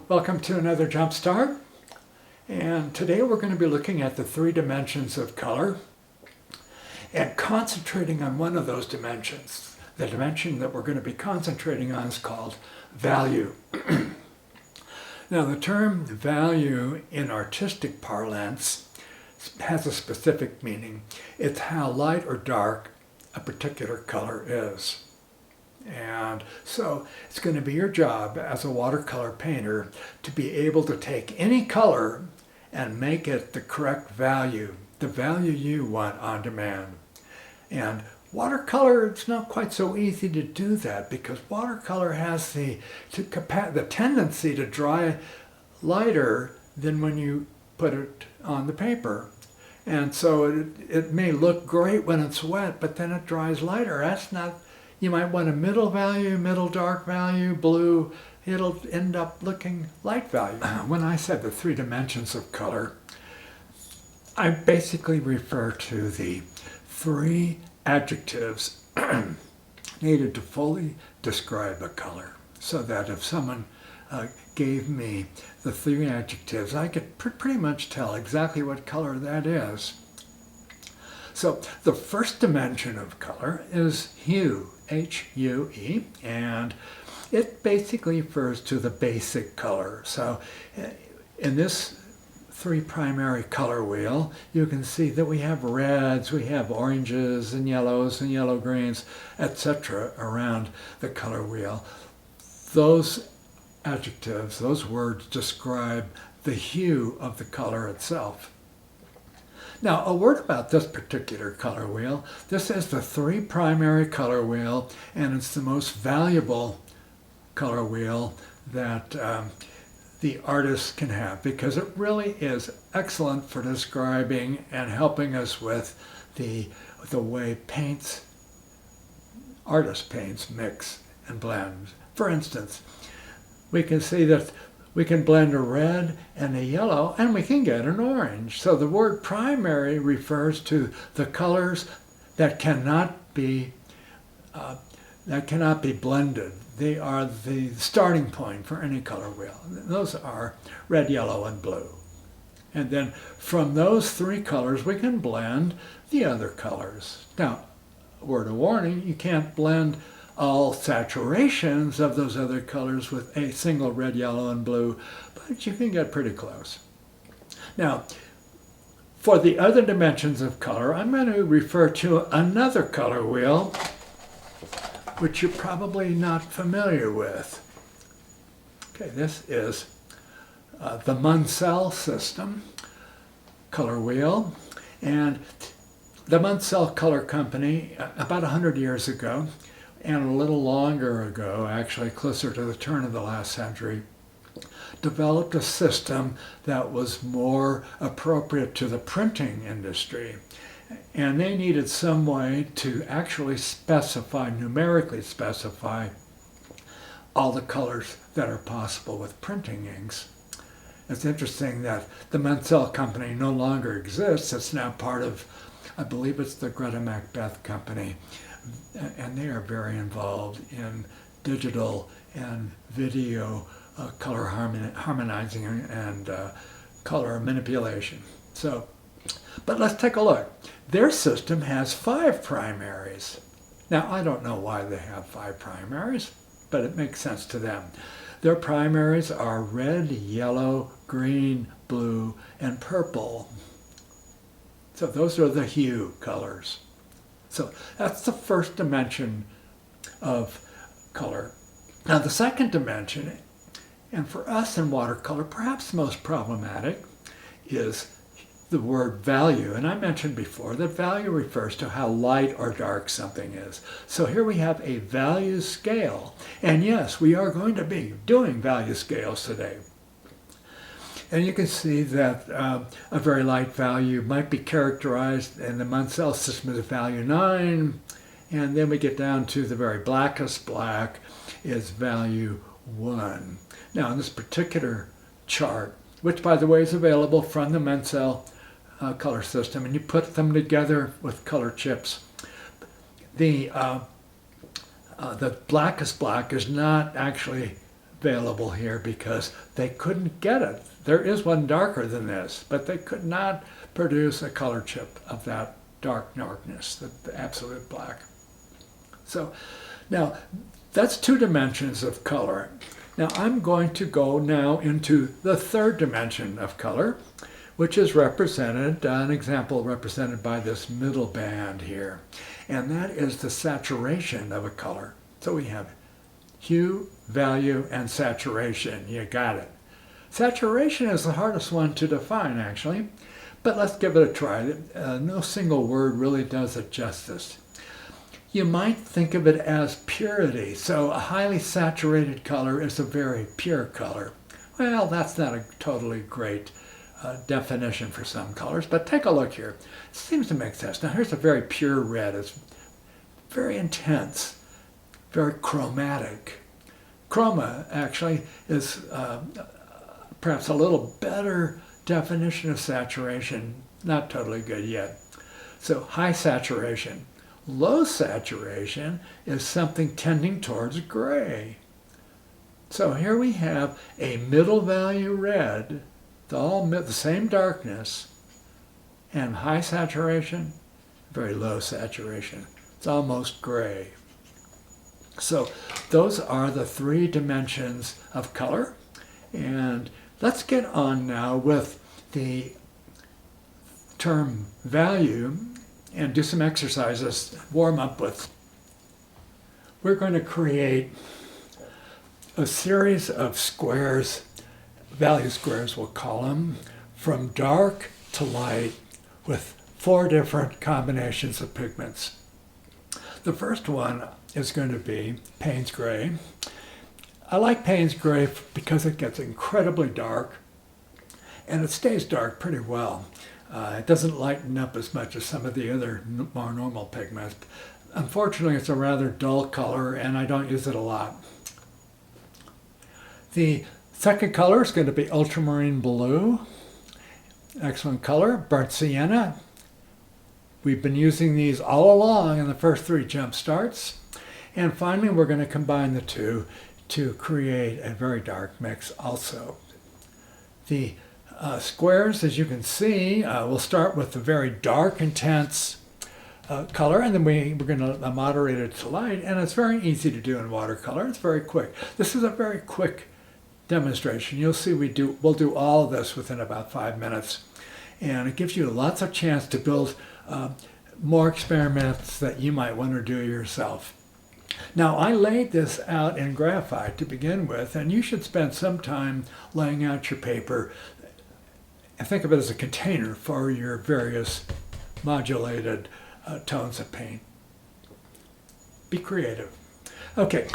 Welcome to another Jumpstart, and today we're going to be looking at the three dimensions of color and concentrating on one of those dimensions. The dimension that we're going to be concentrating on is called value. Now, the term value in artistic parlance has a specific meaning. It's how light or dark a particular color is. And so it's going to be your job as a watercolor painter to be able to take any color and make it the correct value, the value you want on demand. And watercolor, it's not quite so easy to do that because watercolor has the tendency to dry lighter than when you put it on the paper. And so it may look great when it's wet, but then it dries lighter. That's not. You might want a middle value, middle dark value, blue. It'll end up looking light value. When I said the three dimensions of color, I basically refer to the three adjectives needed to fully describe a color. So that if someone gave me the three adjectives, I could pretty much tell exactly what color that is. So the first dimension of color is hue, H-U-E, and it basically refers to the basic color. So in this three primary color wheel, you can see that we have reds, we have oranges and yellow greens, etc. around the color wheel. Those adjectives, those words describe the hue of the color itself. Now, a word about this particular color wheel. This is the three primary color wheel, and it's the most valuable color wheel that the artist can have because it really is excellent for describing and helping us with the way artist paints mix and blend. For instance, we can see that we can blend a red and a yellow, and we can get an orange. So the word primary refers to the colors that cannot be blended. They are the starting point for any color wheel. Those are red, yellow, and blue. And then from those three colors, we can blend the other colors. Now, word of warning, you can't blend all saturations of those other colors with a single red, yellow, and blue, but you can get pretty close. Now, for the other dimensions of color, I'm going to refer to another color wheel, which you're probably not familiar with. Okay, this is the Munsell system color wheel, and the Munsell Color Company, about 100 years ago, and a little longer ago, actually closer to the turn of the last century, developed a system that was more appropriate to the printing industry. And they needed some way to actually numerically specify all the colors that are possible with printing inks. It's interesting that the Munsell Company no longer exists. It's now part of, I believe it's the Greta Macbeth Company. And they are very involved in digital and video color harmonizing and color manipulation. But let's take a look. Their system has 5 primaries. Now, I don't know why they have 5 primaries, but it makes sense to them. Their primaries are red, yellow, green, blue, and purple. So those are the hue colors. So that's the first dimension of color. Now the second dimension, and for us in watercolor, perhaps the most problematic, is the word value. And I mentioned before that value refers to how light or dark something is. So here we have a value scale. And yes, we are going to be doing value scales today. And you can see that a very light value might be characterized in the Munsell system as value 9, and then we get down to the very blackest black is value 1. Now in this particular chart, which by the way is available from the Munsell color system, and you put them together with color chips, the blackest black is not actually available here because they couldn't get it. There is one darker than this, but they could not produce a color chip of that darkness, the absolute black. So now that's 2 dimensions of color. Now I'm going to go now into the 3rd dimension of color, which is represented, an example represented by this middle band here. And that is the saturation of a color. So we have hue, value, and saturation. You got it. Saturation is the hardest one to define, actually, but let's give it a try. No single word really does it justice. You might think of it as purity. So a highly saturated color is a very pure color. Well, that's not a totally great definition for some colors, but take a look here. It seems to make sense. Now here's a very pure red. It's very intense, very chromatic. Chroma actually is perhaps a little better definition of saturation, not totally good yet. So high saturation. Low saturation is something tending towards gray. So here we have a middle value red, the same darkness, and high saturation, very low saturation. It's almost gray. So those are the 3 dimensions of color. And let's get on now with the term value and do some exercises, warm up with. We're going to create a series of squares, value squares we'll call them, from dark to light with 4 different combinations of pigments. The first one is going to be Payne's Gray. I like Payne's Gray because it gets incredibly dark and it stays dark pretty well. It doesn't lighten up as much as some of the other more normal pigments. Unfortunately, it's a rather dull color and I don't use it a lot. The second color is going to be ultramarine blue. Excellent color. Burnt sienna. We've been using these all along in the first 3 jump starts. And finally, we're going to combine the 2 to create a very dark mix also. The squares, as you can see, we'll start with the very dark, intense color, and then we're going to moderate it to light, and it's very easy to do in watercolor. It's very quick. This is a very quick demonstration. You'll see we'll do all of this within about 5 minutes, and it gives you lots of chance to build more experiments that you might want to do yourself. Now, I laid this out in graphite to begin with, and you should spend some time laying out your paper. And think of it as a container for your various modulated tones of paint. Be creative. Okay,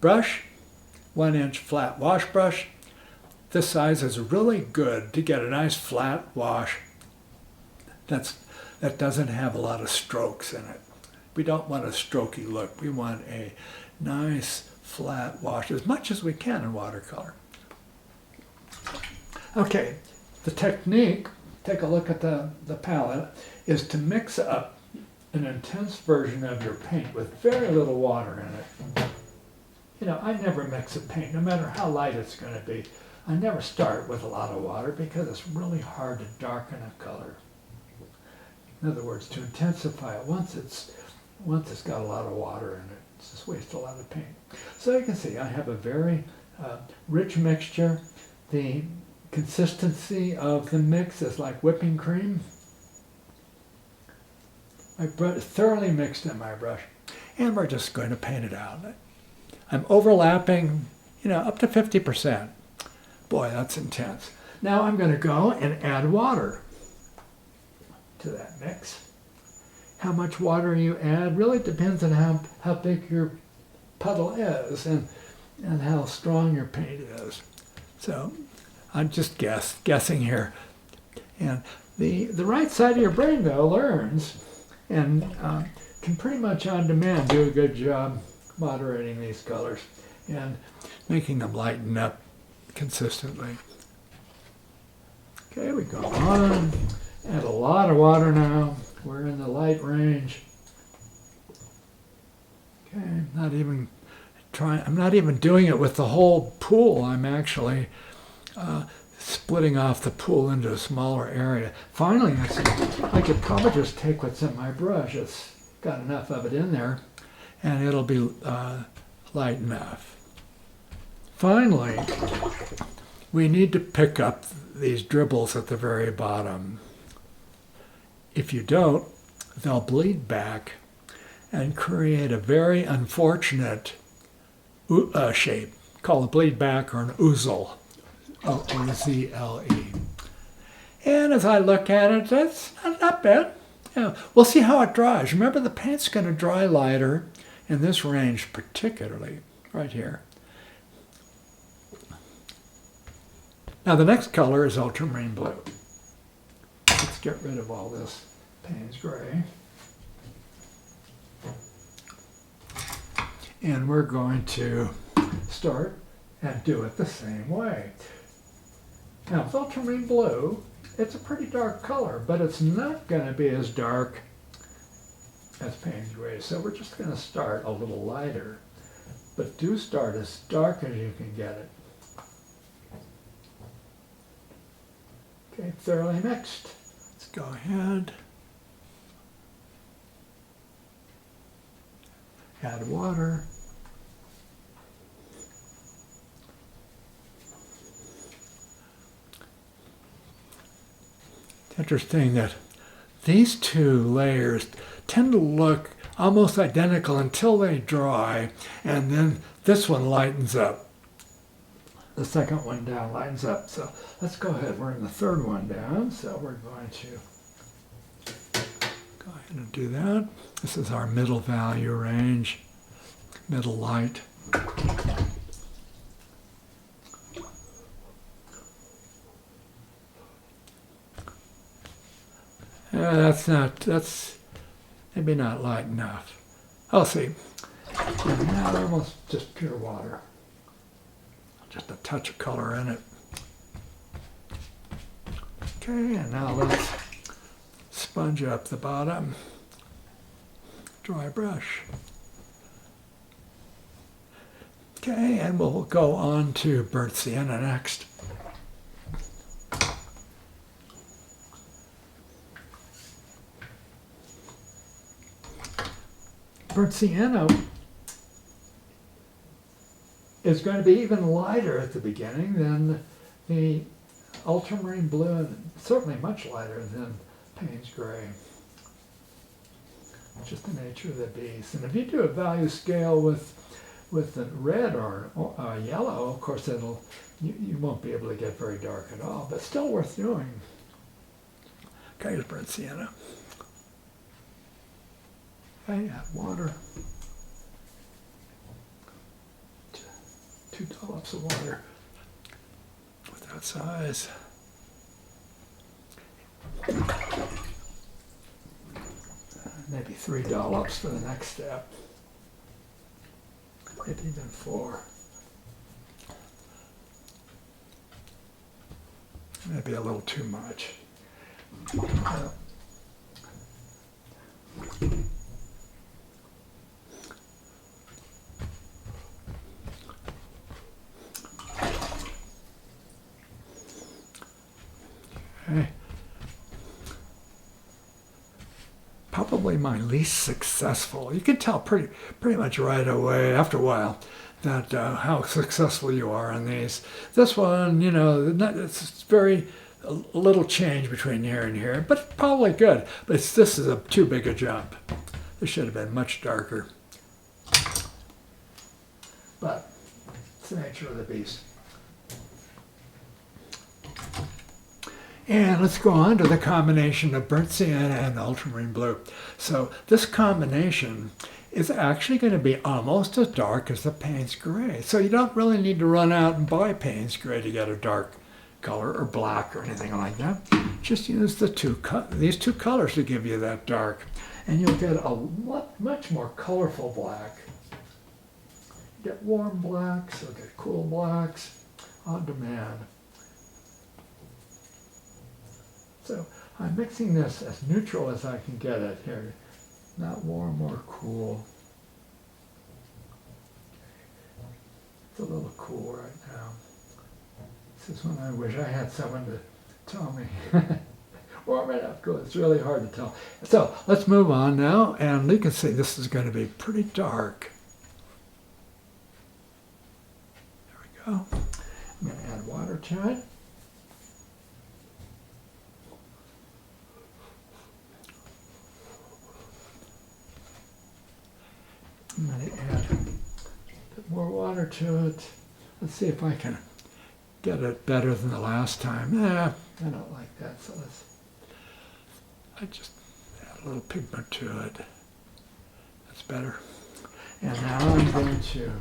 brush, 1-inch flat wash brush. This size is really good to get a nice flat wash that doesn't have a lot of strokes in it. We don't want a strokey look. We want a nice flat wash as much as we can in watercolor. Okay. The technique, take a look at the palette, is to mix up an intense version of your paint with very little water in it. You know, I never mix a paint, no matter how light it's going to be. I never start with a lot of water because it's really hard to darken a color. In other words, to intensify it, once it's got a lot of water in it, it's just wastes a lot of paint. So you can see I have a very rich mixture. The consistency of the mix is like whipping cream. I thoroughly mixed in my brush, and we're just going to paint it out. I'm overlapping, up to 50%. Boy, that's intense. Now I'm going to go and add water to that mix. How much water you add really depends on how big your puddle is and how strong your paint is. So I'm just guessing here. And the right side of your brain, though, learns and can pretty much on demand do a good job moderating these colors and making them lighten up consistently. Okay, we go on. Add a lot of water now. We're in the light range. Okay, not even I'm not even doing it with the whole pool. I'm actually splitting off the pool into a smaller area. Finally, I could probably just take what's in my brush. It's got enough of it in there, and it'll be light enough. Finally, we need to pick up these dribbles at the very bottom. If you don't, they'll bleed back and create a very unfortunate shape called a bleed back or an oozle, O-O-Z-L-E. And as I look at it, that's not bad. Yeah, we'll see how it dries. Remember, the paint's going to dry lighter in this range particularly, right here. Now the next color is ultramarine blue. Let's get rid of all this Payne's gray. And we're going to start and do it the same way. Now with ultramarine blue, it's a pretty dark color, but it's not going to be as dark as Payne's gray. So we're just going to start a little lighter, but do start as dark as you can get it. Okay, thoroughly mixed. Let's go ahead. Add water. It's interesting that these two layers tend to look almost identical until they dry, and then this one lightens up. The second one down lightens up. So let's go ahead. We're in the third one down, so we're going to go ahead and do that. This is our middle value range, middle light. That's maybe not light enough. I'll see. And now almost just pure water. Just a touch of color in it. Okay, and now let's sponge up the bottom. Dry brush. Okay, and we'll go on to burnt sienna next. Burnt sienna is going to be even lighter at the beginning than the ultramarine blue, and certainly much lighter than Payne's gray. Just the nature of the beast. And if you do a value scale with the red or yellow, of course you won't be able to get very dark at all, but still worth doing. Okay, here's burnt sienna. Okay, add water. 2 dollops of water with that size. Maybe 3 dollops for the next step. Maybe even 4. Maybe a little too much. Okay. Probably my least successful. You can tell pretty much right away after a while that how successful you are on these. This one, you know, it's very a little change between here and here, but probably good. But this is too big a jump. This should have been much darker. But it's the nature of the beast. And let's go on to the combination of burnt sienna and ultramarine blue. So this combination is actually going to be almost as dark as the Payne's gray. So you don't really need to run out and buy Payne's gray to get a dark color or black or anything like that. Just use these two colors to give you that dark. And you'll get a much more colorful black. Get warm blacks, you'll get cool blacks on demand. So I'm mixing this as neutral as I can get it here. Not warm or cool. It's a little cool right now. This is when I wish I had someone to tell me. Warm it up, good. It's really hard to tell. So let's move on now, and you can see this is going to be pretty dark. There we go. I'm going to add water to it. I'm going to add a bit more water to it. Let's see if I can get it better than the last time. I don't like that, so I just add a little pigment to it. That's better. And now I'm going to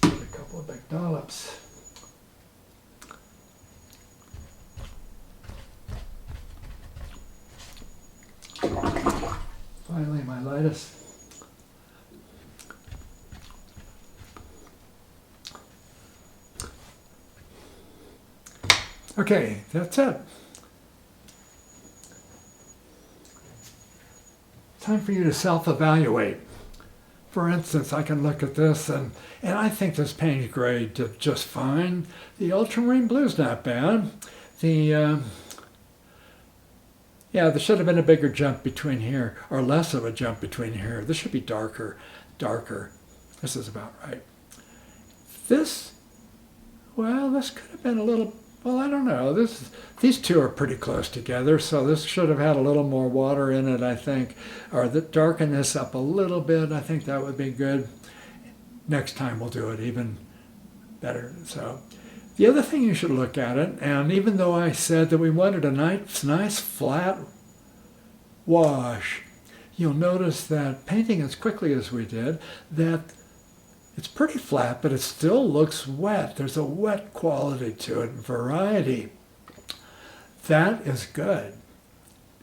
put a couple of big dollops. Finally, my lightest. Okay, that's it. Time for you to self-evaluate. For instance, I can look at this and I think this paint grade did just fine. The ultramarine blue's not bad. There should have been a bigger jump between here, or less of a jump between here. This should be darker. This is about right. This could have been a little. Well, I don't know. These two are pretty close together, so this should have had a little more water in it, I think. Or darken this up a little bit. I think that would be good. Next time we'll do it even better. So the other thing you should look at it, and even though I said that we wanted a nice flat wash, you'll notice that painting as quickly as we did, that it's pretty flat, but it still looks wet. There's a wet quality to it, variety. That is good.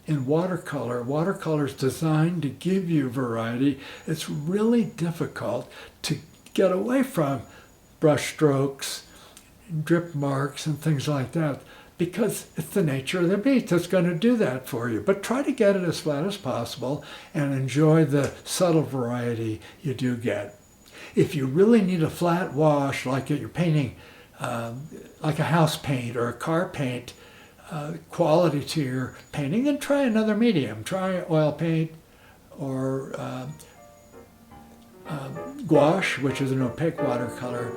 In watercolor's designed to give you variety. It's really difficult to get away from brush strokes, drip marks, and things like that, because it's the nature of the beast that's going to do that for you. But try to get it as flat as possible and enjoy the subtle variety you do get. If you really need a flat wash, like you're painting like a house paint or a car paint, quality to your painting, then try another medium. Try oil paint or gouache, which is an opaque watercolor.